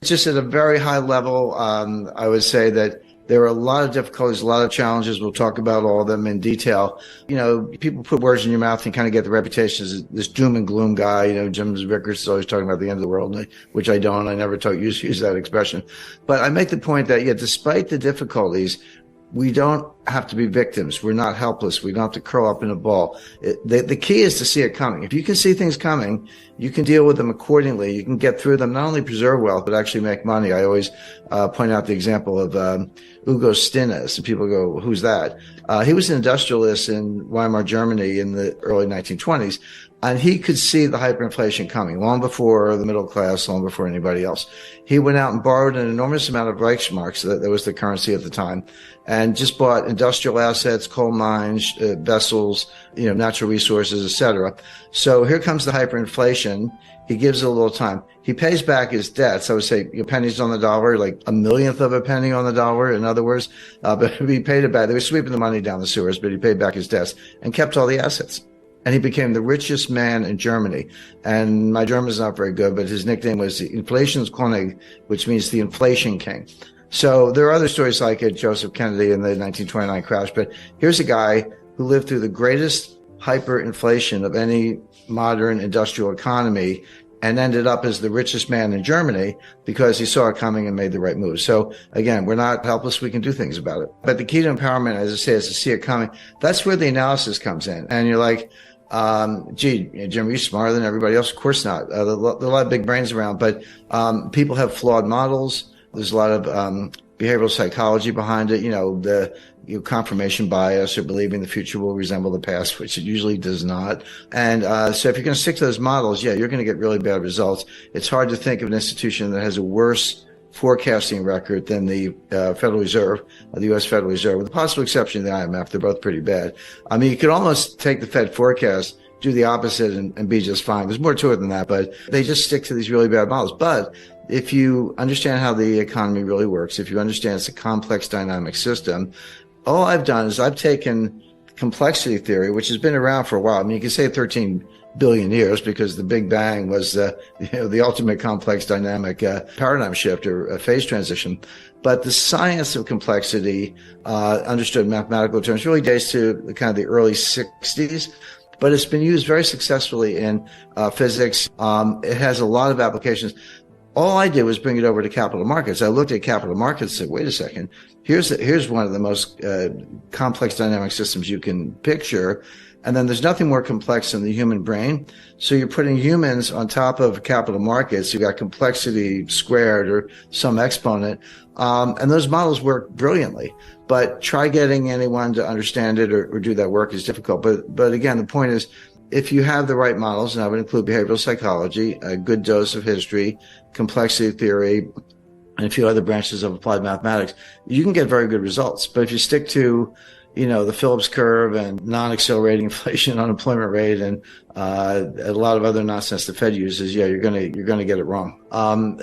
Just at a very high level, I would say that there are a lot of difficulties, a lot of challenges. We'll talk about all of them in detail. People put words in your mouth and kind of get the reputation as this doom and gloom guy. Jim Rickards is always talking about the end of the world, which I don't. I never use that expression. But I make the point that, despite the difficulties, we don't have to be victims. We're not helpless. We don't have to curl up in a ball. The key is to see it coming. If you can see things coming, you can deal with them accordingly. You can get through them, not only preserve wealth, but actually make money. I always point out the example of Hugo Stinnes. And people go, who's that? He was an industrialist in Weimar, Germany in the early 1920s. And he could see the hyperinflation coming long before the middle class, long before anybody else. He went out and borrowed an enormous amount of Reichsmarks, that was the currency at the time, and just bought industrial assets, coal mines, vessels, natural resources, etc. So here comes the hyperinflation. He gives it a little time. He pays back his debts. I would say pennies on the dollar, like a millionth of a penny on the dollar, in other words. But he paid it back. They were sweeping the money down the sewers, but he paid back his debts and kept all the assets. And he became the richest man in Germany. And my German is not very good, but his nickname was the Inflationskönig, which means the inflation king. So there are other stories like it, Joseph Kennedy in the 1929 crash. But here's a guy who lived through the greatest hyperinflation of any modern industrial economy and ended up as the richest man in Germany because he saw it coming and made the right move. So again, we're not helpless. We can do things about it. But the key to empowerment, as I say, is to see it coming. That's where the analysis comes in. And you're like, gee, Jim, you're smarter than everybody else. Of course not. There are a lot of big brains around, but people have flawed models. There's a lot of behavioral psychology behind it. The confirmation bias, or believing the future will resemble the past, which it usually does not. And so if you're going to stick to those models, you're going to get really bad results. It's hard to think of an institution that has a worse forecasting record than the Federal Reserve, the U.S. Federal Reserve, with the possible exception of the IMF. They're both pretty bad. I mean, you could almost take the Fed forecast, do the opposite, and be just fine. There's more to it than that, but they just stick to these really bad models. But if you understand how the economy really works, if you understand it's a complex dynamic system, all I've done is I've taken complexity theory, which has been around for a while. I mean, you can say 13 billion years because the Big Bang was the ultimate complex dynamic paradigm shift or a phase transition. But the science of complexity, understood in mathematical terms, really dates to the kind of the early 60s. But it's been used very successfully in physics. It has a lot of applications. All I did was bring it over to capital markets. I looked at capital markets and said, wait a second, here's one of the most complex dynamic systems you can picture. And then there's nothing more complex than the human brain. So you're putting humans on top of capital markets. You've got complexity squared or some exponent. And those models work brilliantly. But try getting anyone to understand it or do that work is difficult. But again, the point is, if you have the right models, and I would include behavioral psychology, a good dose of history, complexity theory, and a few other branches of applied mathematics, you can get very good results. But if you stick to, the Phillips curve and non-accelerating inflation, unemployment rate, and a lot of other nonsense the Fed uses, you're gonna get it wrong.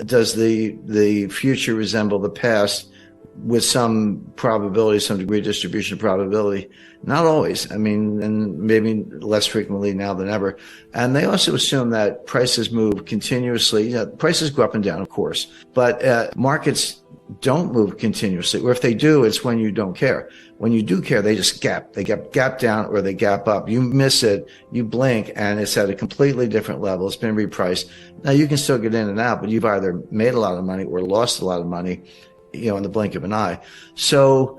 Does the future resemble the past? With some probability, some degree of distribution of probability. Not always. I mean, and maybe less frequently now than ever. And they also assume that prices move continuously. Prices go up and down, of course, but markets don't move continuously. Or if they do, it's when you don't care. When you do care, they just gap. They gap down or they gap up. You miss it, you blink, and it's at a completely different level. It's been repriced. Now, you can still get in and out, but you've either made a lot of money or lost a lot of money, in the blink of an eye. So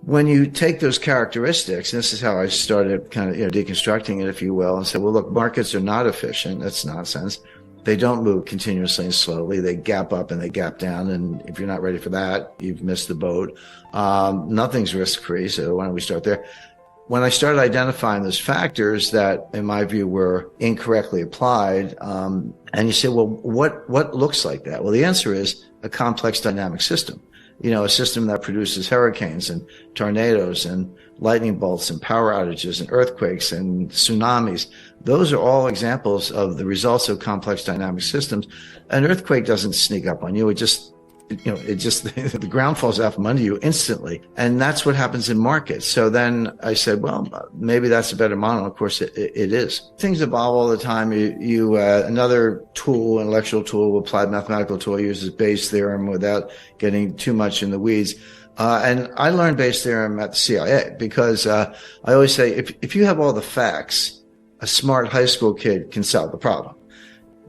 when you take those characteristics, and this is how I started kind of, deconstructing it, if you will, and said, well, look, markets are not efficient. That's nonsense. They don't move continuously and slowly. They gap up and they gap down. And if you're not ready for that, you've missed the boat. Nothing's risk-free. So why don't we start there? When I started identifying those factors that, in my view, were incorrectly applied, and you say, well, what looks like that? Well, the answer is a complex dynamic system. A system that produces hurricanes and tornadoes and lightning bolts and power outages and earthquakes and tsunamis. Those are all examples of the results of complex dynamic systems. An earthquake doesn't sneak up on you. It just it just, the ground falls out from under you instantly. And that's what happens in markets. So then I said, well, maybe that's a better model. Of course, it is. Things evolve all the time. Another tool, intellectual tool, applied mathematical tool, uses Bayes' theorem without getting too much in the weeds. And I learned Bayes' theorem at the CIA because I always say, if you have all the facts, a smart high school kid can solve the problem.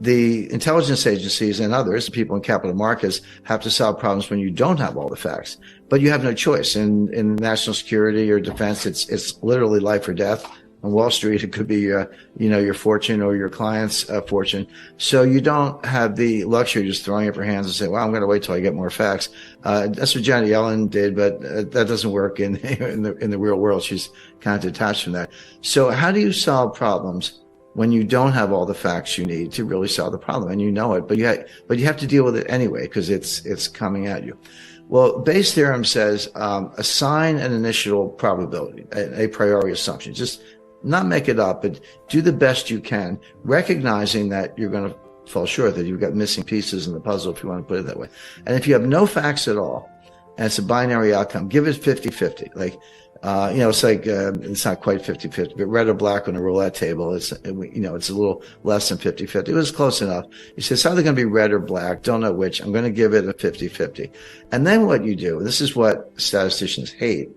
The intelligence agencies and others, people in capital markets, have to solve problems when you don't have all the facts. But you have no choice. In national security or defense, it's literally life or death. On Wall Street, it could be your fortune or your client's fortune. So you don't have the luxury of just throwing up your hands and say, well, I'm going to wait till I get more facts. That's what Janet Yellen did, but that doesn't work in the real world. She's kind of detached from that. So how do you solve problems when you don't have all the facts you need to really solve the problem? And you know it, but you have to deal with it anyway because it's coming at you. Well, Bayes' theorem says assign an initial probability, a priori assumption. Just not make it up, but do the best you can, recognizing that you're going to fall short, that you've got missing pieces in the puzzle, if you want to put it that way. And if you have no facts at all, and it's a binary outcome, give it 50-50. It's like, it's not quite 50-50, but red or black on a roulette table, it's a little less than 50-50. It was close enough. You say, it's either going to be red or black, don't know which, I'm going to give it a 50-50. And then what you do, this is what statisticians hate,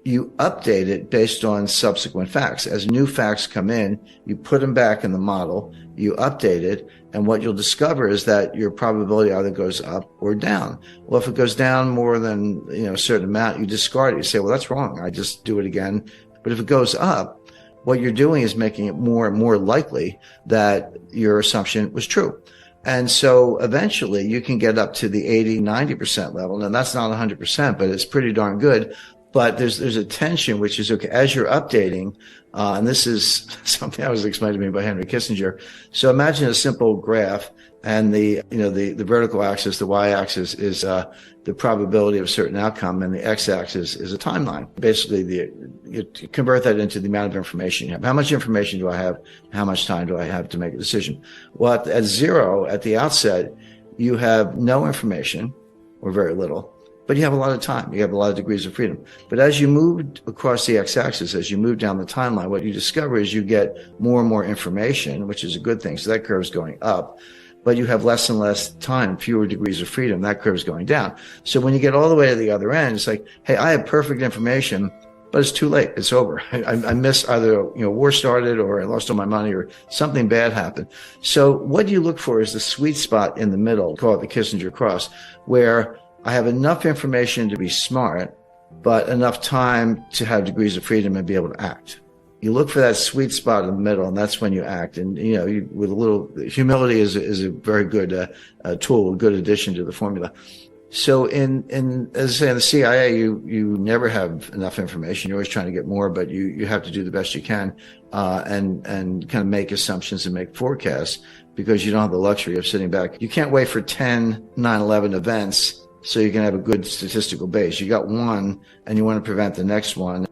you update it based on subsequent facts. As new facts come in, you put them back in the model, you update it, and what you'll discover is that your probability either goes up or down. Well, if it goes down more than a certain amount, you discard it. You say, well, that's wrong. I just do it again. But if it goes up, what you're doing is making it more and more likely that your assumption was true. And so eventually you can get up to the 80-90% level. And that's not 100%, but it's pretty darn good. But there's a tension, which is, okay, as you're updating, and this is something that was explained to me by Henry Kissinger. So imagine a simple graph, and the vertical axis, the y-axis is the probability of a certain outcome, and the x-axis is a timeline. Basically, you convert that into the amount of information you have. How much information do I have? How much time do I have to make a decision? Well, at zero, at the outset, you have no information, or very little. But you have a lot of time. You have a lot of degrees of freedom. But as you move across the x-axis, as you move down the timeline, what you discover is you get more and more information, which is a good thing. So that curve is going up. But you have less and less time, fewer degrees of freedom. That curve is going down. So when you get all the way to the other end, it's like, hey, I have perfect information, but it's too late. It's over. I missed either, war started, or I lost all my money, or something bad happened. So what you look for is the sweet spot in the middle, call it the Kissinger cross, where I have enough information to be smart, but enough time to have degrees of freedom and be able to act. You look for that sweet spot in the middle, and that's when you act. And, with a little humility is a very good tool, a good addition to the formula. So as I say, in the CIA, you never have enough information. You're always trying to get more, but you have to do the best you can, and kind of make assumptions and make forecasts, because you don't have the luxury of sitting back. You can't wait for 10 9/11 events so you can have a good statistical base. You got one and you want to prevent the next one.